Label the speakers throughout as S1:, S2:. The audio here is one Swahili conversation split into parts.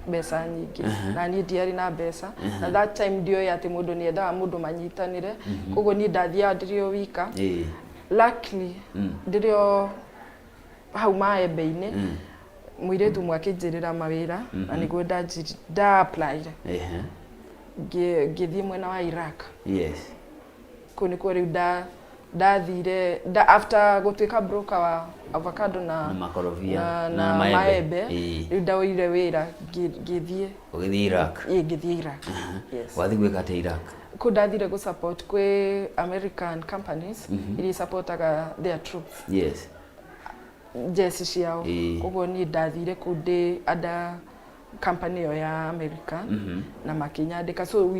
S1: mbeca nyingi na ni ndiari na mbeca na that time ndio ya ati mundu ni endaga mundu manyitanire koguo ni ndathia ndirio wika luckily ndirio hau maembe-ini muiretu mwakinjirira mawira na niguo nda apply ngithii mwena wa Iraq kuni kwa riu ndathire after gutuika broker wa avocado na makorobia na maembe riu ndaoire wira ngithie
S2: Iraq
S1: ngithie Iraq
S2: wathi gwika te Iraq
S1: kudathire gu support kwe American companies ili supportaga their troops jesi ciao koguo ni ndathire kundi ada company ya America na makinyandika so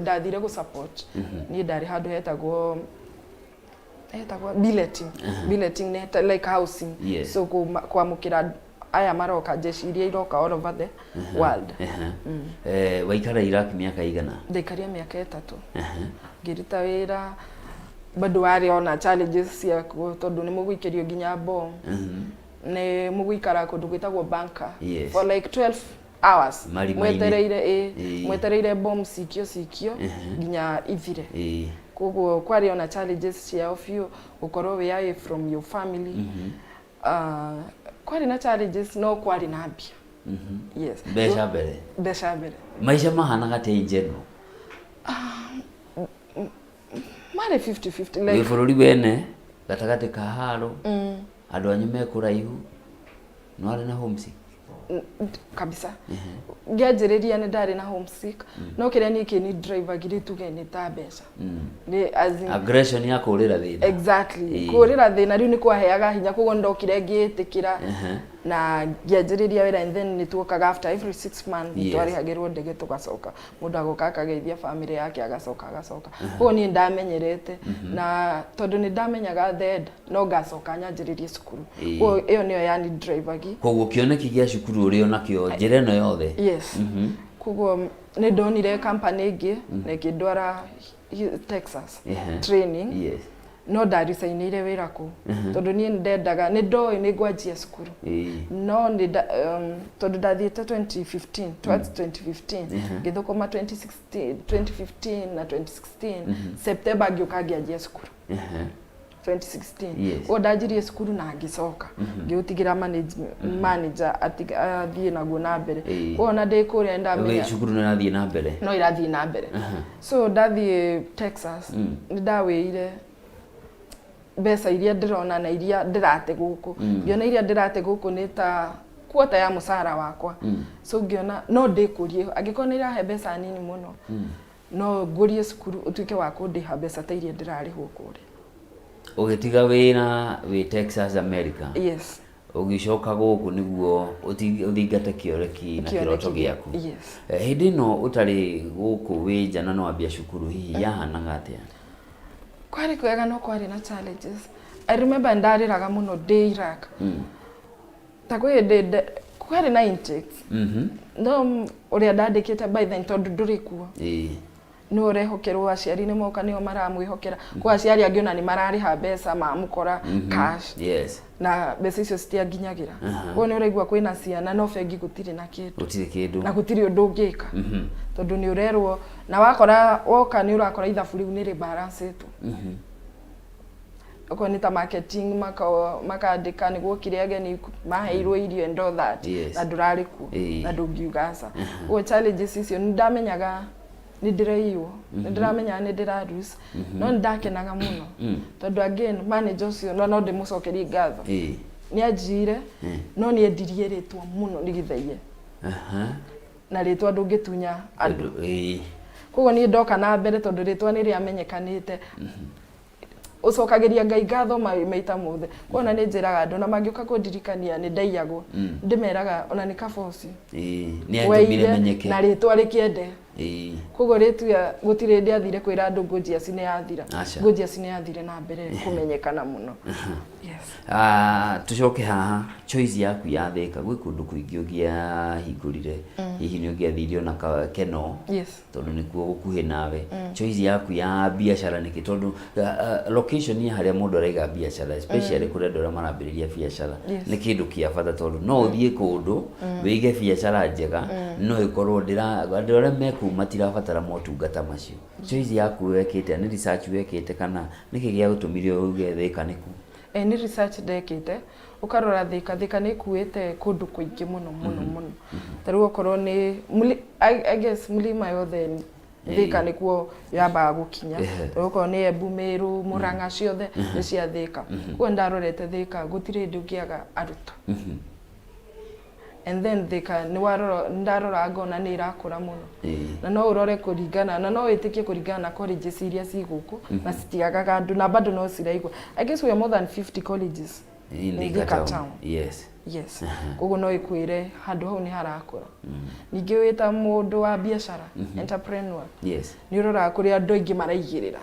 S1: ndathire gu support ni ndari handu hetagwo billeting net like housing so kwa mukira aya maroka jeshi iria iroka all over the world
S2: waikara Iraq miaka igana
S1: ndikaria miaka 3 ngirita wira bado wari ona challenges cia tondu ni mugwikirio ginya bomb ne mugwikara kundu gwitagwo bunker for like 12 hours mwetereire bomb sikio ginya ithire koguo kwari ona challenges cia few ukorwo we away from your family kwari na challenges no kwari na mbia besha bere
S2: maisha mahanaga te injeno
S1: mare 50-50 like
S2: bururi wene gatagate ka haro andu anyu mekuraihu no ari na homesick
S1: kabisa ngianjiriria ni ndari na homesick no kiria ni driver giri tuge ni ta mbeca ni
S2: aggression ya kurira thina
S1: exactly kurira thina riu ni kwaheaga hinya kugo ndokire ngiitikira na ngianjiriria wira and then ni tuokaga after every 6 months twari hagirwo ndege tugacoka mundu agoka akageithia family yake agacoka kugo ni ndamenyerete na tondu ni ndamenyaga dead no gacoka nyanjiririe cukuru kugo iyo niyo yani driver gi
S2: kugo kioneki gia cukuru uri onakio njire no yothe
S1: kugo ni ndonire company ingi na kidwara Texas training no ndarisainire wira ku tondu ni ndendaga ni ndoi ni ngwanjia cukuru no ni tondu ndathiite 2015 towards 2015 ngithukuma 2015 na 2016 September ngioka ngianjia cukuru 2016 o ndajirie cukuru na ngicoka ngiutigira manager athie naguo na mbere kuona ndikuria ndamenya
S2: cukuru na athie na mbere
S1: no irathie na mbere so ndathie Texas ndawire mbeca iria ndirona na iria ndirate guku ngiona iria ndirate guku ni ta kuota ya musara wakwa so ngiona no ndikurie angikona irahe mbeca nini muno no ngurie cukuru utuike wa kundiha mbeca ta iria ndirarihwo kuria
S2: ugitiga wira wi Texas America ugicoka guku niguo uthingate kioreki na kiroto giaku hindi no utari guku wi jana no ambia cukuru hihi yahanaga atia
S1: kwari kwega no kwari na challenges I remember ndariraga muno day Iraq takwe kwari na intakes no uria ndandikite by then tondu ndurikuo no urehokerwo aciari ni moka nio maramwihokera kwa aciari angi ona ni marariha mbeca mamukora cash na mbeca icio citianginyagira kwa ni uraigua kwina ciana no bengi gutiri na kindu na gutiri undu ungika tondu ni urerwo na wakora woka ni urakora ithabu riu ni rebalance tu uko ni ta marketing makandika ni gukiria ageni maheirwo irio and all that na ndurari ku na ndungiugaca o challenges icio ni ndamenyaga ni ndiraiywo ni ndiramenya ni ndirarus no ndakenaga muno tondu again manager ucio no ndimucokerie ngatho ni ajire no ni endirie ritwa muno nigithaie na ritwa ndungitunya andu kugo ni ndoka na mbere tondu ritwa ni riamenyekanite ucokagiria ngai ngatho maita mothe kuona ni njiraga andu na mangiuka kundirikania ni ndaiyagwo ndimeraga ona ni kaboci
S2: ni atumire menyeke
S1: na ritwa rikiende kugo ritua gutire ndiathire kwira andu ngujia cine yathira ngujia cine yathire na mbere kumenyekana muno
S2: tucoke haha choice yaku ya theka gwi kundu kuingi ugia hingurire hihi nĩ ũngĩathirio na keno tondũ nĩkuo gũkuhĩ nawe choice yaku ya biacara nĩkĩ tondũ location ya harĩa mũndũ araiga biacara especially kũrĩ andũ arĩa marambĩrĩria biacara nĩ kĩndũ kĩa bata tondũ no ũthiĩ kũndũ wĩige biacara njega no ĩkorwo andũ arĩa mekũu matirabatara motungata macio choice yaku wekĩte nĩ research wekĩte kana nĩkĩ gĩa gũtũmire uge Thika nĩku
S1: ni research ndekĩte ukarora Thika nĩ kuĩte kũndũ kũingĩ mũno tarĩu okorwo nĩ I guess mulima yothe Thika nĩkuo yambaga gũkinya okorwo nĩ Embu Meru Murang'a ciothe nĩ cia Thika kuo ndarorete Thika gũtirĩ ndĩ ũkĩaga arutwo and then Thika ndarora ngona nĩ irakũra mũno na no urore kũringana na no wĩtĩkie kũringana na colleges iria cigũkũ na citiagaga andũ na bado no ciraigua I guess we are more than 50 colleges
S2: in Thika town
S1: yes koguo no ikwire handũ hau nĩ harakũra ningĩ wĩta mũndũ wa biacara entrepreneur nĩ urora kũrĩa andũ aingĩ maraigĩrĩra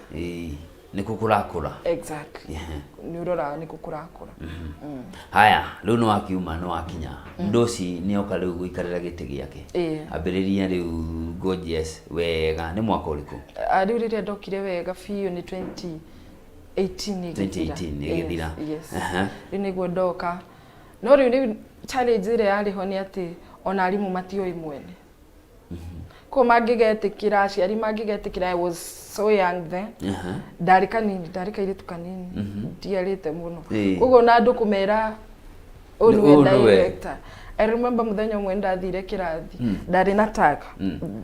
S2: nĩku kũrakũra
S1: exactly nĩ urora nĩku kũrakũra
S2: haya rĩu no akiuma no akinya ndoci nĩ oka rĩu gũikarĩra gĩtĩ gĩake ambĩrĩria rĩu gorgeous wega nĩ mwaka ũrĩkũ
S1: rĩu rĩrĩa ndokire wega biũ ni 2018
S2: igĩthira
S1: rĩu nĩguo ndoka no rĩu nĩ challenge ĩrĩa yarĩho nĩ atĩ ona arimũ matioi mwene ko mangĩgetĩkĩra aciari mangĩgetĩkĩra I was so young then ndarĩ kairĩtu kanini ndiarĩte mũno koguo na andũ kũmera ũyũ director I remember muthenya ũmwe ndathire kĩrathi ndarĩ na tag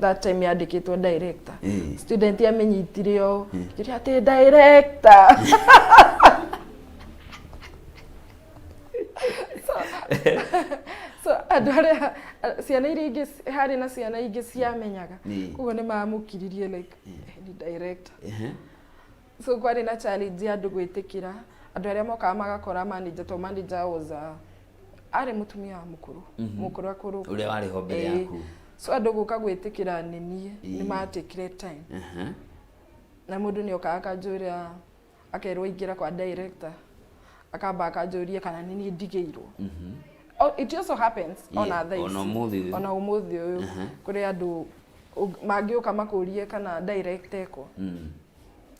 S1: that time yandĩkĩtwo director student amenyitire o ngiria atĩ director so andũ arĩa ciana iria ingĩ harĩ na ciana ingĩ ciamenyaga koguo nĩ mamũkiririe like ni director so kwarĩ na challenge andũ gwĩtĩkĩra andũ arĩa mokaga magakora manager to manager was arĩ mutumia mũkũrũ akũrũ
S2: ũrĩa warĩ ho mbere yaku
S1: so andũ gũka gwĩtĩkĩra nĩ matekire time na mũndũ nĩ okaga akanjũria akerwo ingĩra kwa director akamba akanjũria kana nĩ ndigĩirwo it also happens on others ona umuthi uyu kuri andu mangĩũka makũrie kana director eko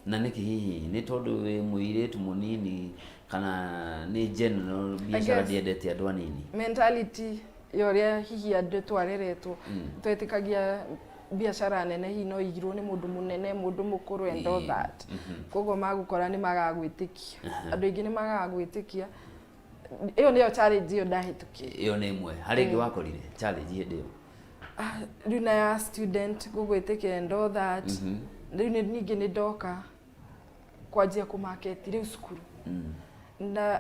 S2: na nĩkĩ hihi nĩ tondũ wĩ mũirĩtu mũnini kana nĩ general biacara ndiendete andũ anini
S1: mentality yoria hihi andũ twareretwo twetĩkagia biacara nene hihi no igirwo nĩ mũndũ mũnene mũndũ mũkũrũ and all that koguo magũkora nĩ magagwĩtĩkia andũ aingĩ nĩ magagwĩtĩkia iyo nĩyo challenge iyo ndahĩtũkia
S2: iyo nĩ imwe harĩ ingĩ wakorire challenge hĩndĩ ĩyo
S1: rĩu ya student gũgwĩtĩkia and all that rĩu ningĩ nĩ ndoka kwanjia kũmarket rĩu cukuru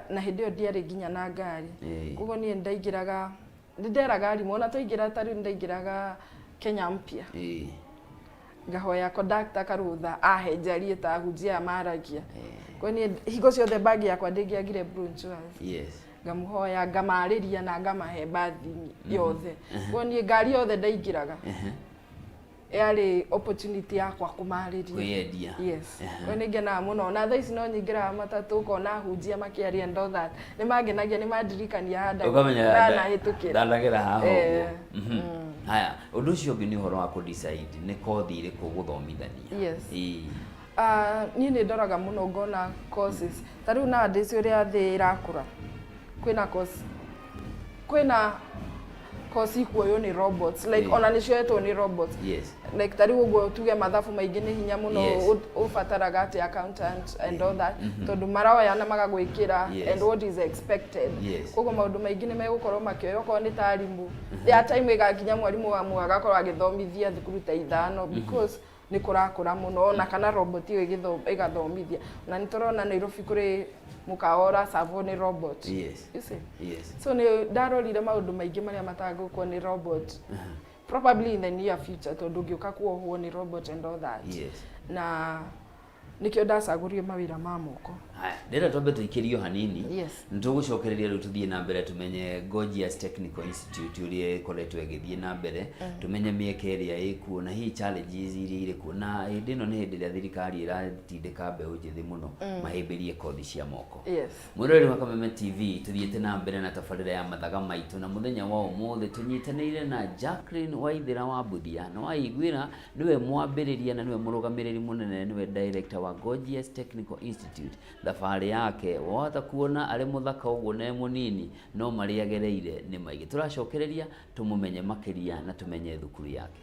S1: na hĩndĩ ĩyo ndiarĩ nginya na ngari koguo niĩ ndaingĩraga nderaga arimũ ona twaingĩra ta rĩu ndaingĩraga Kenya Mpya ngahoya conductor karutha ahe njarie ta hujia maragia kwa niĩ hingo ciothe bagi yakwa ndĩngĩagire brunches ngamuhoya ngamarĩria na ngamahe bathi yothe kwa niĩ ngari yothe ndaingĩraga yarĩ opportunity yakwa kũmarĩria kwa nĩ ngenaga mũno na thaa ici no nyingĩraga matatũ kona hujia makĩaria and all that nĩ mangenagia nĩ mandirikania handa
S2: ndanahĩtũkĩra ndanagera haha haya ũndũ ũcio ũngĩ nĩ ũhoro wa kũ-decide nĩ kothi ĩrĩkũ gũthomithania
S1: niĩ nĩ ndoraga mũno ngona courses ta rĩu nowadays ũrĩa thĩ ĩrakũra kwĩna course ikuoywo nĩ robots like ona nĩ cioetwo nĩ robots like ta rĩu ũguo tuge mathabu maingĩ nĩ hinya mũno ũbataraga atĩ accountant and all that tondũ maroya na magagwĩkĩra and what is expected koguo maũndũ maingĩ nĩ megũkorwo makĩoywo okorwo nĩ ta arimũ ya time ĩgakinya mwarimũ wa mwe agakorwo agĩthomithia thukuru ta 5 because nĩ kũrakũra mũno na kana robot ĩyo ĩgathomithia na nĩ tũrona Nairobi kũrĩ mukawora savo ni robot so nĩ ndarorire maũndũ maingĩ marĩa matangĩkwo ni robot probably in the near future tondu ngĩũka kuohwo ni robot and all that na nikio ndacagũrire mawĩra ma moko.
S2: Haya, ndĩrenda twambe tũikĩrio hanini.
S1: Yes.
S2: Nĩtũgũcokereria rĩu tũthiĩ na mbere tumenye Gorgeous Technical Institute ũrĩa ĩkoretwo ĩgĩthiĩ na mbere, tumenye mĩeke ĩrĩa ĩkuo na hihi challenges iria irĩ kuo, na hĩndĩ ĩno nĩ hĩndĩ ĩrĩa thirikari ĩratindĩka mbeũ njĩthĩ mũno mahĩmbĩrie kothi cia moko.
S1: Yes.
S2: Mwĩroreri wa Kameme TV tuthiĩte na mbere na tabarĩra ya mathaga maitũ, na mũthenya wa ũmũthĩ tũnyitanĩire na Jacqueline Waithĩra wa Mbuthia, na waiguĩra nĩwe mwambĩrĩria na nĩwe mũrũgamĩrĩri mũnene, nĩwe director wa Gorgeous Technical Institute. Thabarĩ yake wahota kuona arĩ mũthaka ũguo na mũnini, no marĩa agereire nĩ maingĩ. Tũracokereria tũmũmenye makĩria na tũmenye thukuru yake.